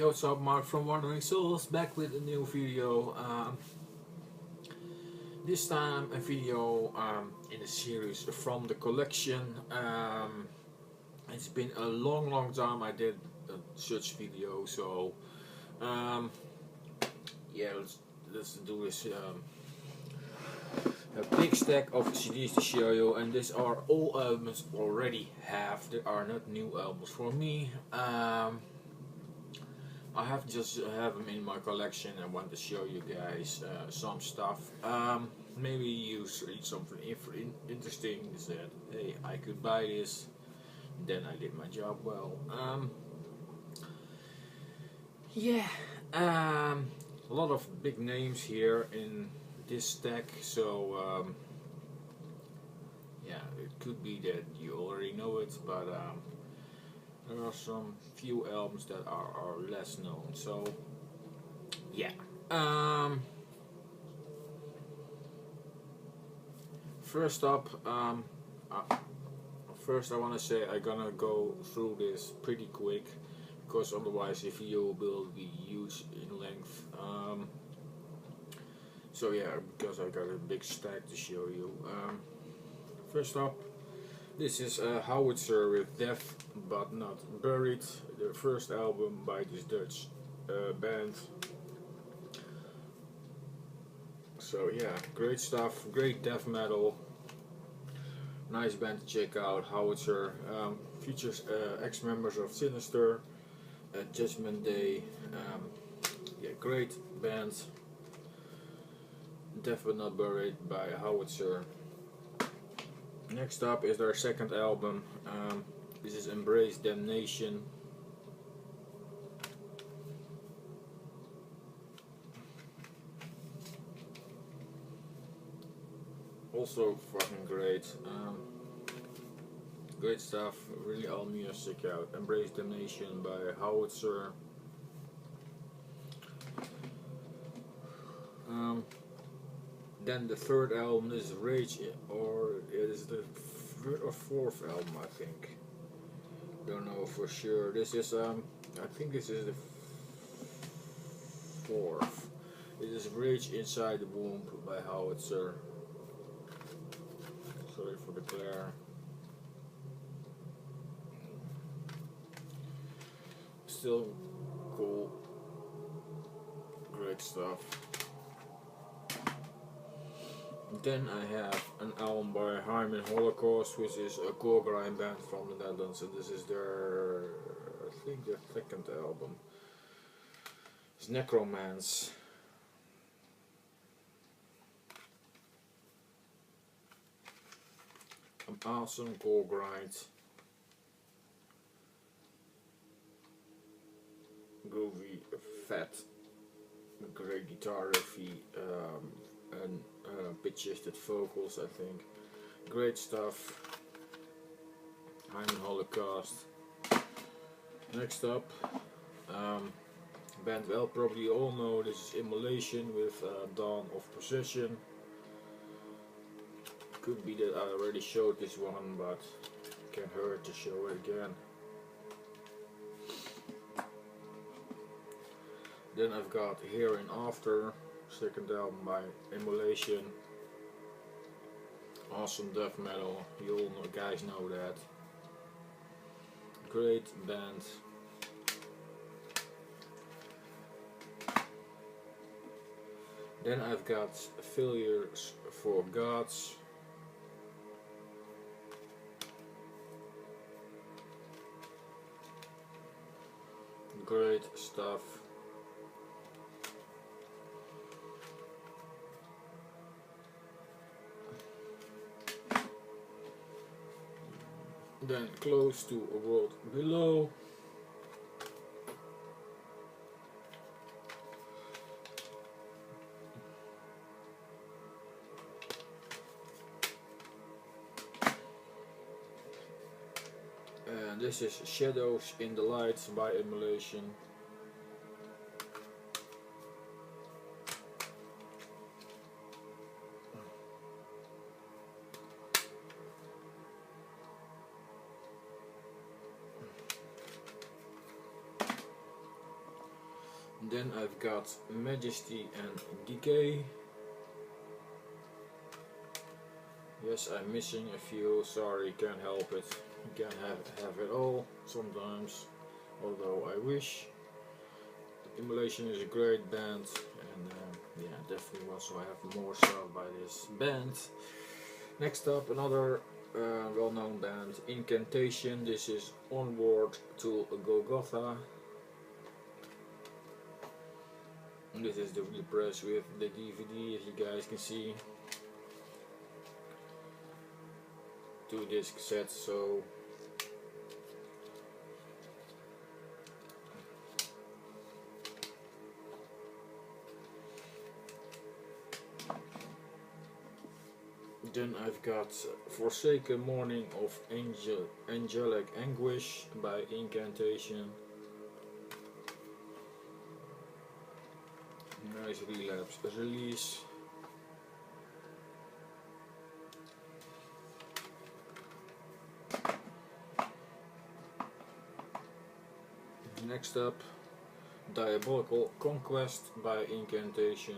Yo, what's up, Mark from Wandering Souls, back with a new video. This time a video in a series from the collection. It's been a long time I did such video, so yeah, let's do this. A big stack of CDs to show you, and these are all albums already have. They are not new albums for me. I have them in my collection and want to show you guys some stuff. Maybe you read something interesting and said, hey, I could buy this. Then I did my job well. Yeah, a lot of big names here in this stack, so yeah, it could be that you already know it, but there are some few albums that are less known, so yeah. First up, first I want to say I'm gonna go through this pretty quick, because otherwise the video will be huge in length. So yeah, because I got a big stack to show you. First up, this is Houwitser with Death But Not Buried, the first album by this Dutch band. So yeah, great stuff, great death metal, nice band to check out. Houwitser features ex-members of Sinister, Judgment Day. Yeah, great band. Death But Not Buried by Houwitser. Next up is their second album. This is Embrace Damnation. Also fucking great. Great stuff. Really all music out. Embrace Damnation by Houwitser. Then the third album is Rage, or it is the third or fourth album, I think. Don't know for sure. This is I think this is the fourth. It is Rage Inside the Womb by Houwitser. Sorry for the glare. Still cool. Great stuff. Then I have an album by Hymen Holocaust, which is a core grind band from the Netherlands, and this is their, I think, their second album. It's Necromance. An awesome core grind. Groovy, fat, great guitar riffy, and pitch shifted vocals, I think. Great stuff. Hymen Holocaust. Next up, band well probably all know, this is Immolation with Dawn of Possession. Could be that I already showed this one, but can't hurt to show it again. Then I've got Here and After, second album by Immolation. Awesome death metal, you all know, guys know that. Great band. Then I've got Failures for Gods. Great stuff. Then Close to a World Below. And this is Shadows in the Light by Immolation. Then I've got Majesty and Decay. Yes, I'm missing a few, sorry, can't help it. You can't have it all sometimes, although I wish. Immolation is a great band, and yeah, definitely want to have more stuff by this band. Next up, another well-known band, Incantation. This is Onward to Golgotha. And this is the repress with the DVD, as you guys can see. 2-disc set, so then I've got Forsaken Morning of Angelic Anguish by Incantation. Nice relapse release. Next up, Diabolical Conquest by Incantation.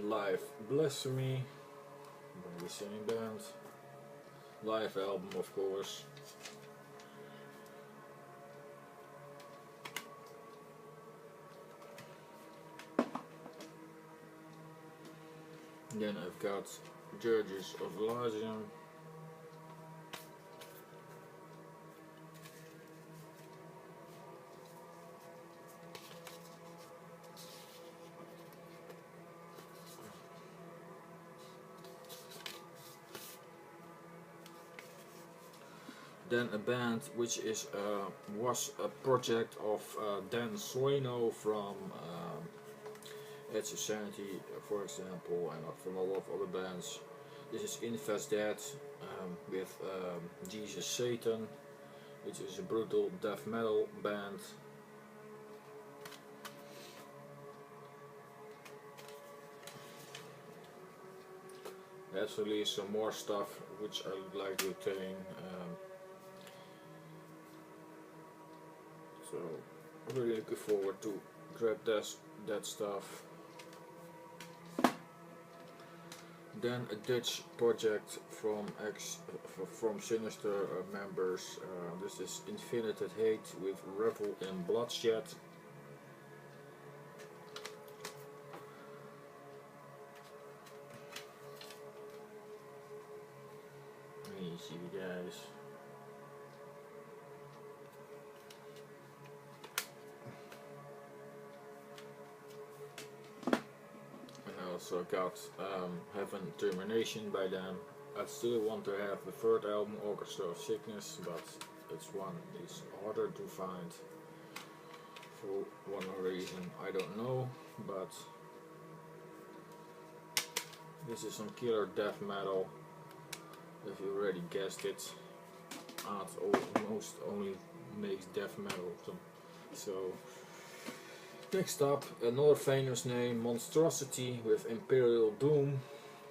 Live Blasphemy by the same band. Live album, of course. Then I've got Judges of Elysium. Then a band which is was a project of Dan Sueno from Edge of Sanity, for example, and from a lot of other bands. This is Infestdead with Jesus Satan, which is a brutal death metal band. Let's release some more stuff which I would like to retain. So I'm really looking forward to grab that stuff. Then a Dutch project from Sinister members. This is Infinite Hate with Revel in Bloodshed. Let me see you guys. Also got Heaven Termination by them. I still want to have the third album, Orchestra of Sickness, but it's harder to find for one reason I don't know, but this is some killer death metal, if you already guessed it. Art almost only makes death metal, so next up, another famous name, Monstrosity with Imperial Doom,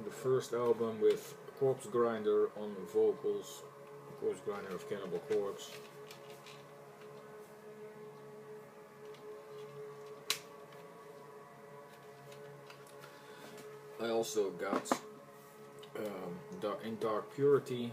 the first album with Corpse Grinder on vocals, Corpse Grinder of Cannibal Corpse. I also got In Dark Purity.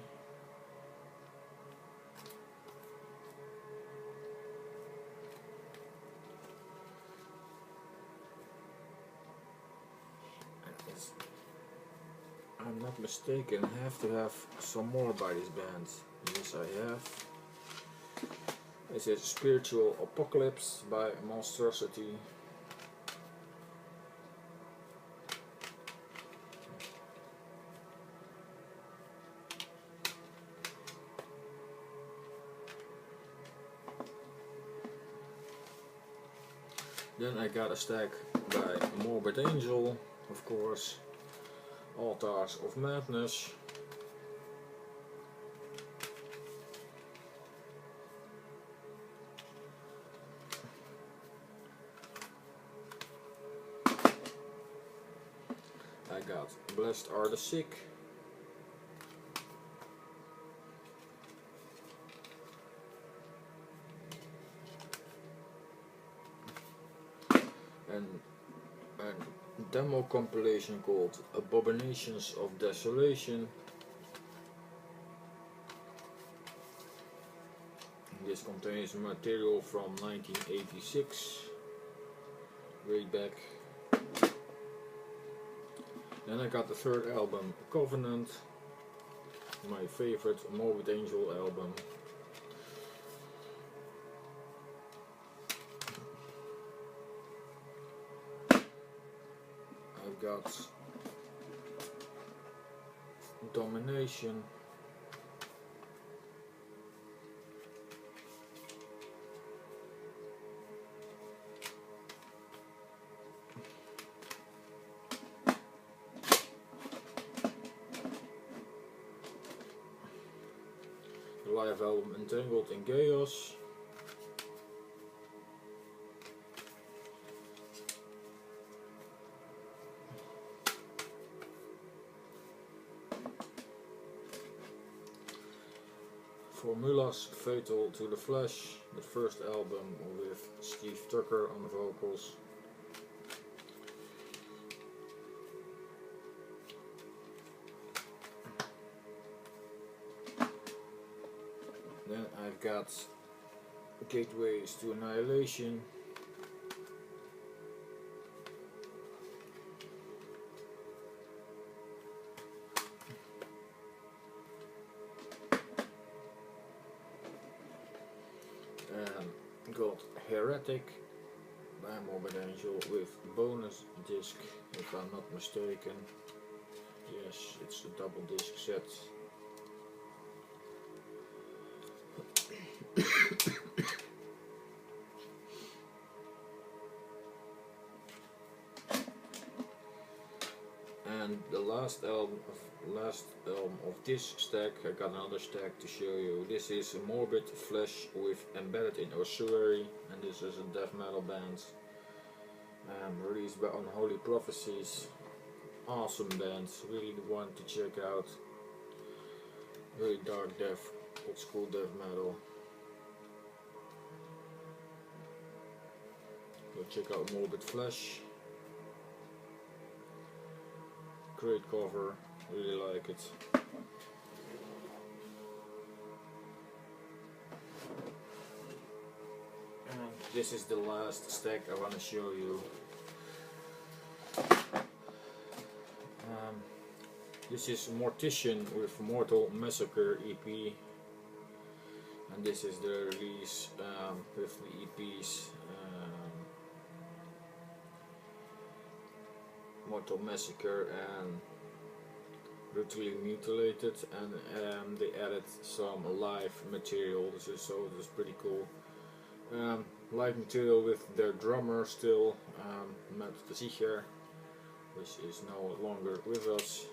I'm not mistaken, I have to have some more by this band. Yes, I have. This is Spiritual Apocalypse by Monstrosity. Then I got a stack by Morbid Angel, of course. Altars of Madness. Blessed Are the Sick. And a demo compilation called Abominations of Desolation. This contains material from 1986, way back. Then I got the third album, Covenant, my favorite Morbid Angel album. I've got Domination. The live album Entangled in Chaos. Formulas Fatal to the Flesh, the first album with Steve Tucker on the vocals. Then I've got Gateways to Annihilation. Got Heretic by Morbid Angel with bonus disc, if I'm not mistaken. Yes, it's a double disc set. And the last album of this stack, I got another stack to show you. This is Morbid Flesh with Embedded in Ossuary, and this is a death metal band released by Unholy Prophecies. Awesome band, really one to check out. Very dark death, old school death metal. Go check out Morbid Flesh. Great cover, really like it. And this is the last stack I want to show you. This is Mortician with Mortal Massacre EP, and this is the release with the EPs. Mortal Massacre and Brutally Mutilated, and they added some live material, so this is pretty cool. Live material with their drummer still, Matt Zicher, which is no longer with us.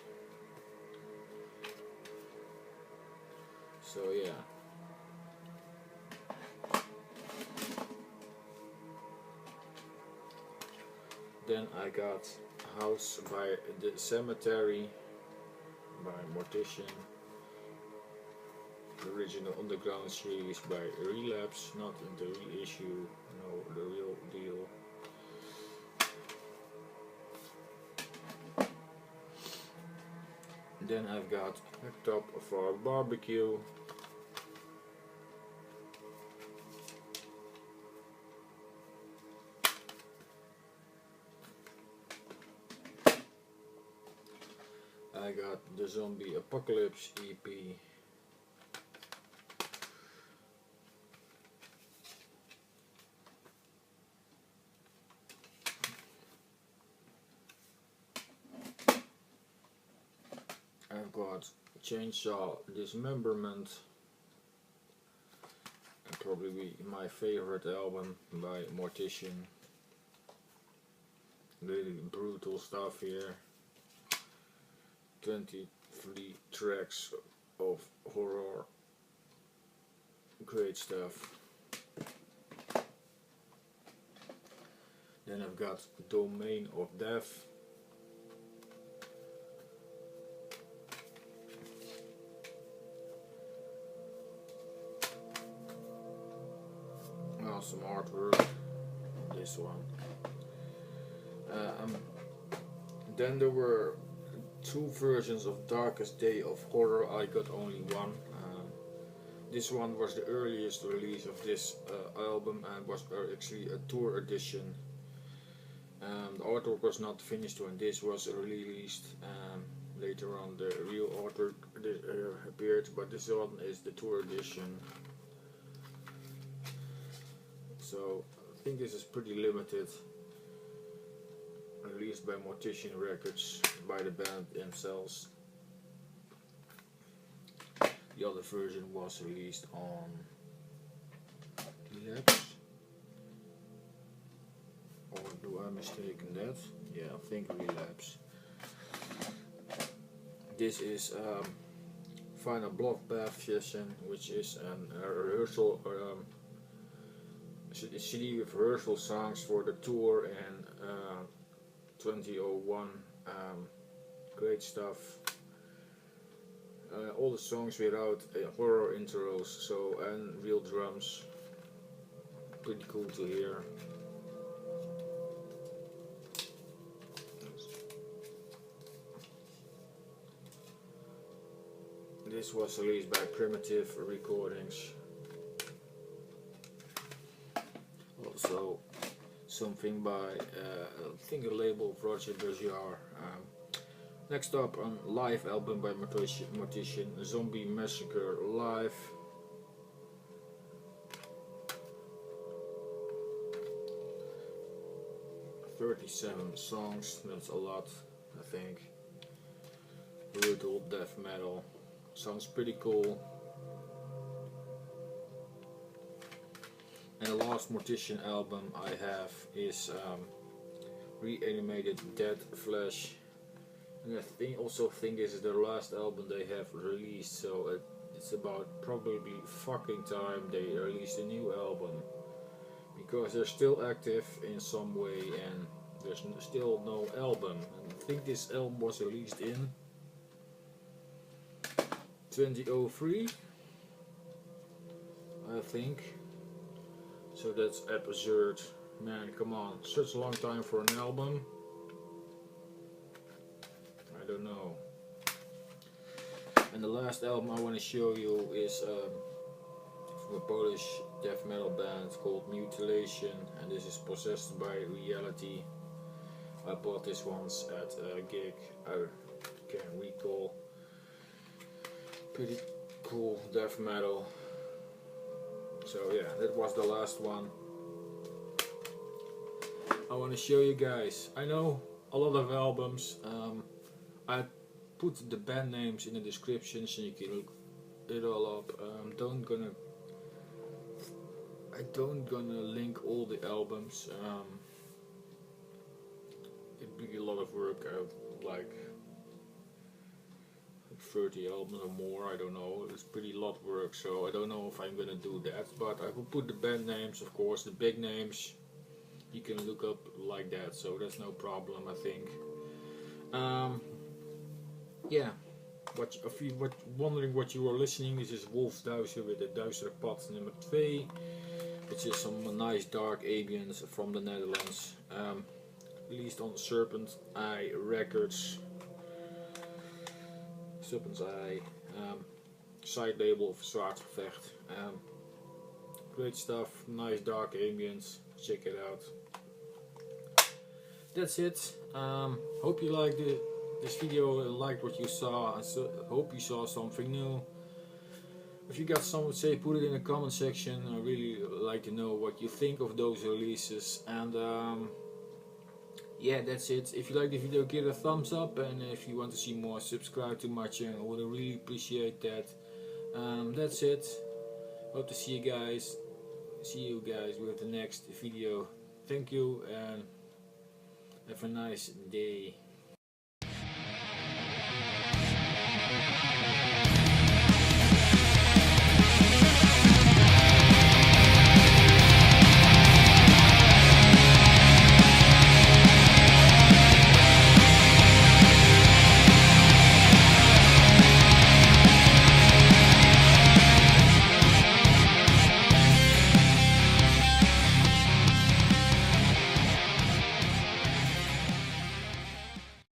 So yeah. Then I got House by the Cemetery by Mortician. The original Underground series by Relapse, not in the reissue, no, the real deal. Then I've got Hacked Up for Barbecue. I got the Zombie Apocalypse EP. I've got Chainsaw Dismemberment, and probably my favorite album by Mortician. Really brutal stuff here. 23 tracks of horror, great stuff. Then I've got Domain of Death. awesome artwork. This one. Then there were 2 versions of Darkest Day of Horror. I got only one. This one was the earliest release of this album and was actually a tour edition. The artwork was not finished when this was released. Later on the real artwork appeared, but this one is the tour edition. So I think this is pretty limited. Released by Mortician Records, by the band themselves. The other version was released on Relapse. Or do I mistaken that? Yeah, I think Relapse. This is Final Bloodbath session, which is a rehearsal, a CD with rehearsal songs for the tour and 2001. Great stuff. All the songs without horror intros, so and real drums. Pretty cool to hear. This was released by Primitive Recordings. Also something by I think a label of Roger Bergier. Next up, a live album by Mortician, Zombie Massacre Live. "37 songs, that's a lot, I think. Brutal death metal. Sounds pretty cool. And the last Mortician album I have is Reanimated Dead Flesh. And I also think this is the last album they have released, so it's about probably fucking time they released a new album. Because they're still active in some way and there's still no album. And I think this album was released in 2003, I think. So that's absurd. Man, come on, such a long time for an album. I don't know. And the last album I want to show you is from a Polish death metal band called Mutilation, and this is Possessed by Reality. I bought this once at a gig, I can't recall. Pretty cool death metal. So yeah, that was the last one I want to show you guys. I know a lot of albums. I put the band names in the description so you can look it all up. I don't gonna link all the albums. It'd be a lot of work. Like 30 albums or more, I don't know. It's pretty lot of work, so I don't know if I'm gonna do that, but I will put the band names, of course, the big names you can look up like that, so that's no problem, I think. Yeah, if you were wondering what you were listening, this is Wolfsduister with Het Duister Pad II, which is some nice dark ambience from the Netherlands, released on Serpent Eye Records. Serpent's Eye, side label of Zwaardgevecht. Great stuff, nice dark ambience, check it out. That's it. Hope you liked this video, liked what you saw, and hope you saw something new. If you got something to say, put it in the comment section. I really like to know what you think of those releases. And yeah, that's it. If you like the video, give it a thumbs up, and if you want to see more, subscribe to my channel. I would really appreciate that. That's it. Hope to see you guys with the next video. Thank you and have a nice day.